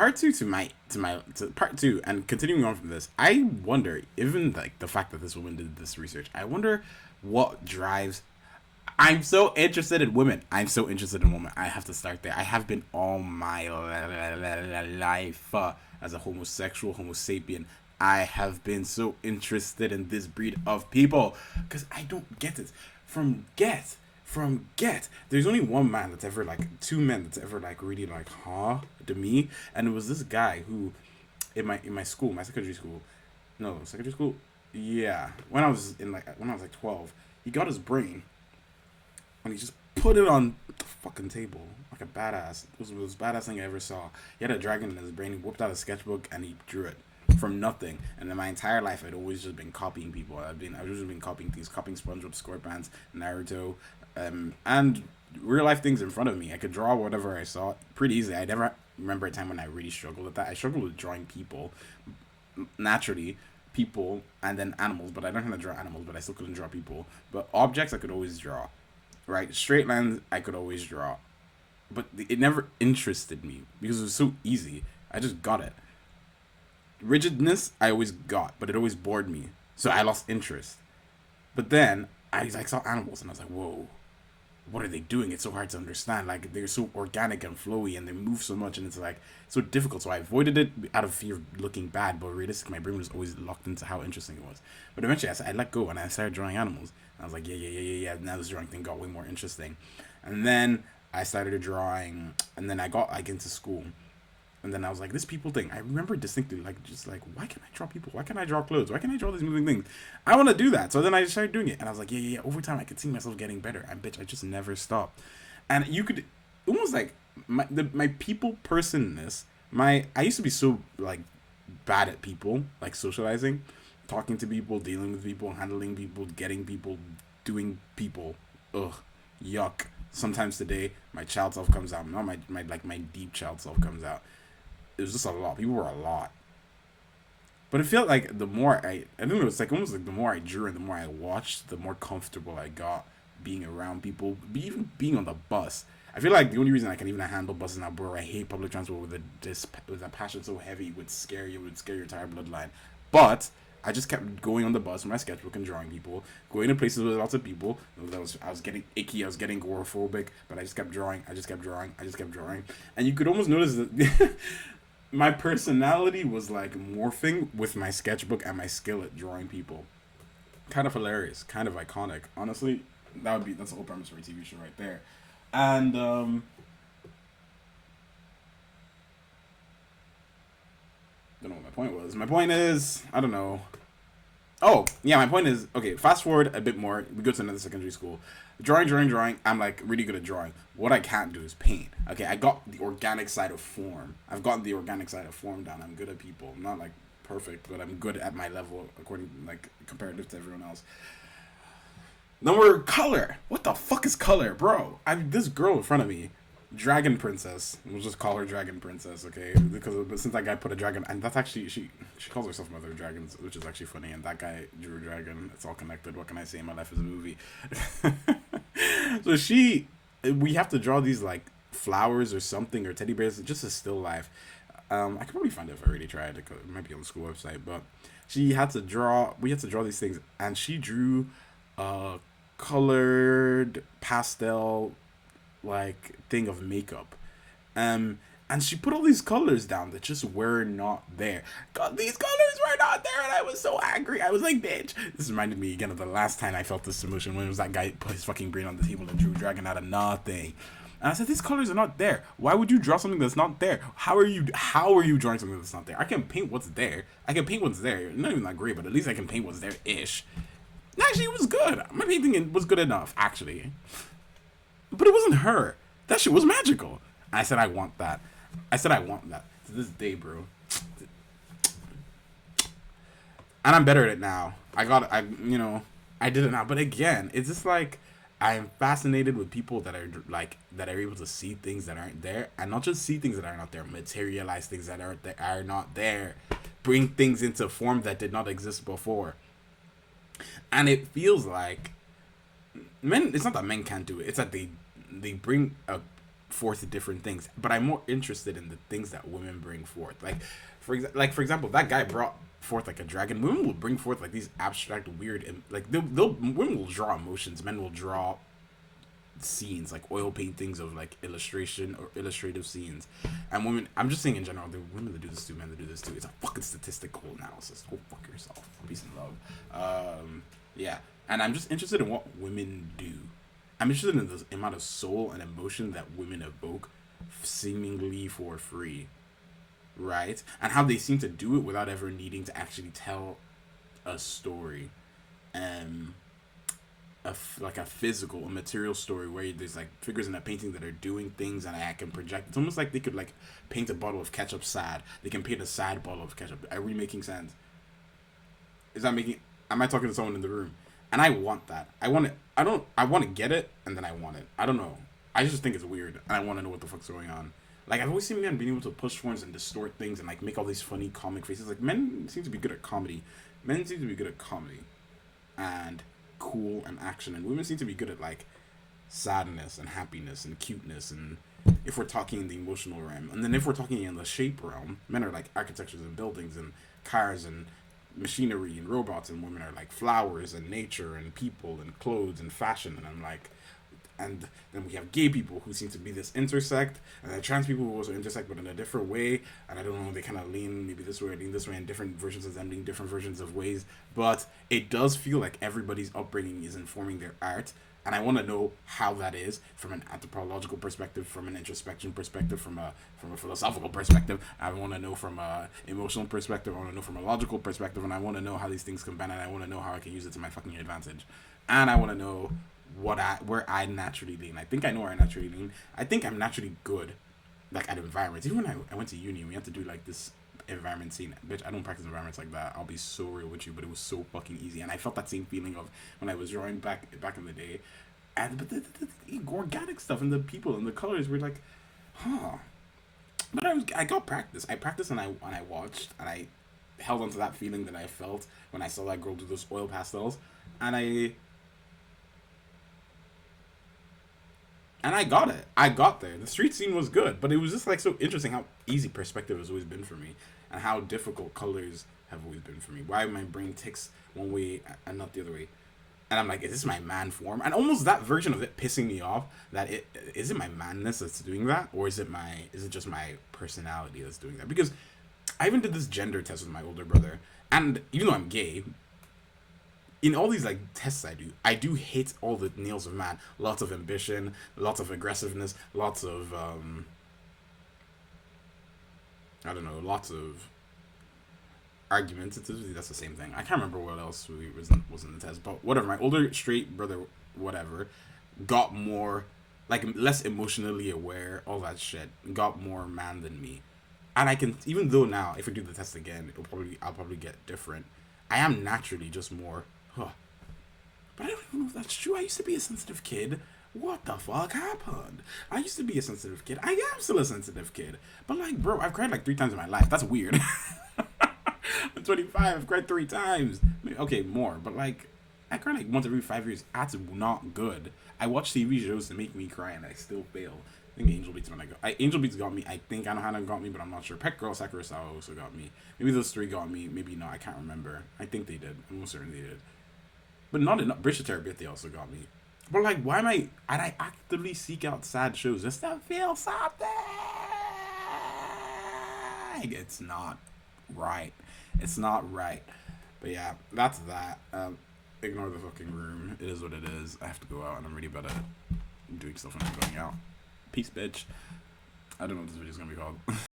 part two to part two, and continuing on from this, I wonder, even like the fact that this woman did this research, I wonder what drives. I'm so interested in women. I'm so interested in women. I have to start there. I have been all my life as a homosexual, Homo sapien. I have been so interested in this breed of people because I don't get it. From get, there's only one man that's ever like two men that's ever like really like to me, and it was this guy who, in my school, my secondary school, no secondary school, yeah, when I was like 12, he got his brain and he just put it on the fucking table like a badass. It was the most badass thing I ever saw. He had a dragon in his brain. He whipped out a sketchbook and he drew it from nothing. And in my entire life, I'd always just been copying people. I've just been copying things, copying SpongeBob SquarePants, Naruto, and real life things in front of me. I could draw whatever I saw pretty easily. I never remember a time when I really struggled with that. I struggled with drawing people naturally, people and then animals, but I don't know how to draw animals, but I still couldn't draw people. But objects I could always draw, right? Straight lines I could always draw, but it never interested me because it was so easy. I just got it. Rigidness I always got, but it always bored me, so I lost interest. But then I like saw animals and I was like, whoa, what are they doing? It's so hard to understand. Like they're so organic and flowy and they move so much and it's like so difficult. So I avoided it out of fear of looking bad, but realistically my brain was always locked into how interesting it was. But eventually I let go and I started drawing animals. And I was like, yeah. Now this drawing thing got way more interesting. And then I started drawing, and then I got like into school. And then I was like, this people thing. I remember distinctly, like, just like, why can't I draw people? Why can't I draw clothes? Why can't I draw these moving things? I want to do that. So then I started doing it. And I was like, yeah. Over time, I could see myself getting better. And bitch, I just never stopped. And you could almost like, my people personness, I used to be so, like, bad at people, like socializing, talking to people, dealing with people, handling people, getting people, doing people. Ugh, yuck. Sometimes today, my child self comes out. Not my deep child self comes out. It was just a lot. People were a lot. But it felt like the more I don't know, it's like almost like the more I drew and the more I watched, the more comfortable I got being around people, even being on the bus. I feel like the only reason I can even handle buses now, bro, I hate public transport with a passion so heavy, it would scare you, it would scare your entire bloodline. But I just kept going on the bus with my sketchbook and drawing people, going to places with lots of people. I was getting icky, I was getting agoraphobic, but I just kept drawing, I just kept drawing. And you could almost notice that my personality was like morphing with my sketchbook and my skill at drawing people. Kind of hilarious, kind of iconic. Honestly, that's the whole premise for a TV show right there. And don't know what my point was. My point is, I don't know. Oh, yeah, my point is, okay, fast forward a bit more. We go to another secondary school. Drawing. I'm like really good at drawing. What I can't do is paint. Okay, I got the organic side of form. I've gotten the organic side of form down. I'm good at people. I'm not like perfect, but I'm good at my level according like comparative to everyone else. Then we're color. What the fuck is color, bro? This girl in front of me, Dragon Princess. We'll just call her Dragon Princess, okay? Because since that guy put a dragon, and that's actually she calls herself Mother of Dragons, which is actually funny. And that guy drew a dragon. It's all connected. What can I say? My life is a movie. So we have to draw these like flowers or something or teddy bears, just a still life. I could probably find it if I really tried. It might be on the school website, but she had to draw. We had to draw these things, and she drew colored pastel like thing of makeup, and she put all these colors down that just were not there. God, these colors were not there, and I was so angry. I was like, bitch. This reminded me again of the last time I felt this emotion, when it was that guy put his fucking brain on the table and drew a dragon out of nothing. And I said, these colors are not there. Why would you draw something that's not there? How are you drawing something that's not there? I can paint what's there. Not even that great, but at least I can paint what's there-ish. Actually, it was good. My painting was good enough, actually. But it wasn't her. That shit was magical. I said, I want that. To this day, bro. And I'm better at it now. I did it now. But again, it's just like, I am fascinated with people that are able to see things that aren't there, and not just see things that are not there, materialize things that are not there, bring things into form that did not exist before. And it feels like men. It's not that men can't do it. It's that they bring a forth different things, but I'm more interested in the things that women bring forth. For example, that guy brought forth like a dragon. Women will bring forth like these abstract, weird, like they'll women will draw emotions. Men will draw scenes, like oil paintings of like illustration or illustrative scenes. And women, I'm just saying in general, the women that do this too, men that do this too. It's a fucking statistical analysis. Go fuck yourself. Peace and love. Yeah. And I'm just interested in what women do. I'm interested in the amount of soul and emotion that women evoke seemingly for free, right? And how they seem to do it without ever needing to actually tell a story. Um, like a physical, a material story where there's like figures in a painting that are doing things and I can project. It's almost like they could like paint a bottle of ketchup sad. They can paint a sad bottle of ketchup. Are we making sense? Is that making? Am I talking to someone in the room? And I want that. I want it. I don't. I want to get it, and then I want it. I don't know. I just think it's weird, and I want to know what the fuck's going on. Like I've always seen men being able to push forms and distort things and like make all these funny comic faces. Like men seem to be good at comedy. Men seem to be good at comedy, and cool and action, and women seem to be good at like sadness and happiness and cuteness, and if we're talking in the emotional realm, and then if we're talking in the shape realm, men are like architectures and buildings and cars and machinery and robots, and women are like flowers and nature and people and clothes and fashion. And I'm like, and then we have gay people who seem to be this intersect, and then trans people who also intersect but in a different way, and I don't know, they kind of lean maybe this way or lean this way, and different versions of them lean different versions of ways, but it does feel like everybody's upbringing is informing their art, and I want to know how that is from an anthropological perspective, from an introspection perspective, from a philosophical perspective. I want to know from a emotional perspective. I want to know from a logical perspective, and I want to know how these things combine, and I want to know how I can use it to my fucking advantage, and I want to know where I naturally lean. I think I know where I naturally lean. I think I'm naturally good, like at environments. Even when I went to uni, we had to do like this environment scene. Bitch, I don't practice environments like that. I'll be so real with you, but it was so fucking easy, and I felt that same feeling of when I was drawing back in the day. And but the organic stuff and the people and the colors were like, huh. But I got practice. I practiced and I watched and I held on to that feeling that I felt when I saw that girl do those oil pastels, and I got it. I got there. The street scene was good, but it was just like so interesting how easy perspective has always been for me, and how difficult colors have always been for me. Why my brain ticks one way and not the other way. And I'm like, is this my man form? And almost that version of it pissing me off. That it is it my manness that's doing that, or is it just my personality that's doing that? Because I even did this gender test with my older brother, and even though I'm gay, in all these like tests I do hit all the nails of man. Lots of ambition, lots of aggressiveness, lots of I don't know, lots of argumentativity. That's the same thing. I can't remember what else was in the test, but whatever. My older straight brother, whatever, got more like less emotionally aware. All that shit got more man than me, and I can, even though now if we do the test again, I'll probably get different. I am naturally just more. Huh. But I don't even know if that's true. I used to be a sensitive kid. What the fuck happened? I used to be a sensitive kid. I am still a sensitive kid. But like, bro, I've cried like 3 times in my life. That's weird. I'm 25. I've cried 3 times. Okay, more. But like, I cry like once every 5 years. That's not good. I watch TV shows to make me cry, and I still fail. I think Angel Beats Angel Beats got me. I think I know how got me, but I'm not sure. Pet Girl, Sakura Sao also got me. Maybe those 3 got me. Maybe not. I can't remember. I think they did. I'm almost certain they did. But not enough. Bridge to Terabithia also got me. But like, why am I? And I actively seek out sad shows just to feel something. It's not right. It's not right. But yeah, that's that. Ignore the fucking room. It is what it is. I have to go out, and I'm really bad at doing stuff when I'm going out. Peace, bitch. I don't know what this video's gonna be called.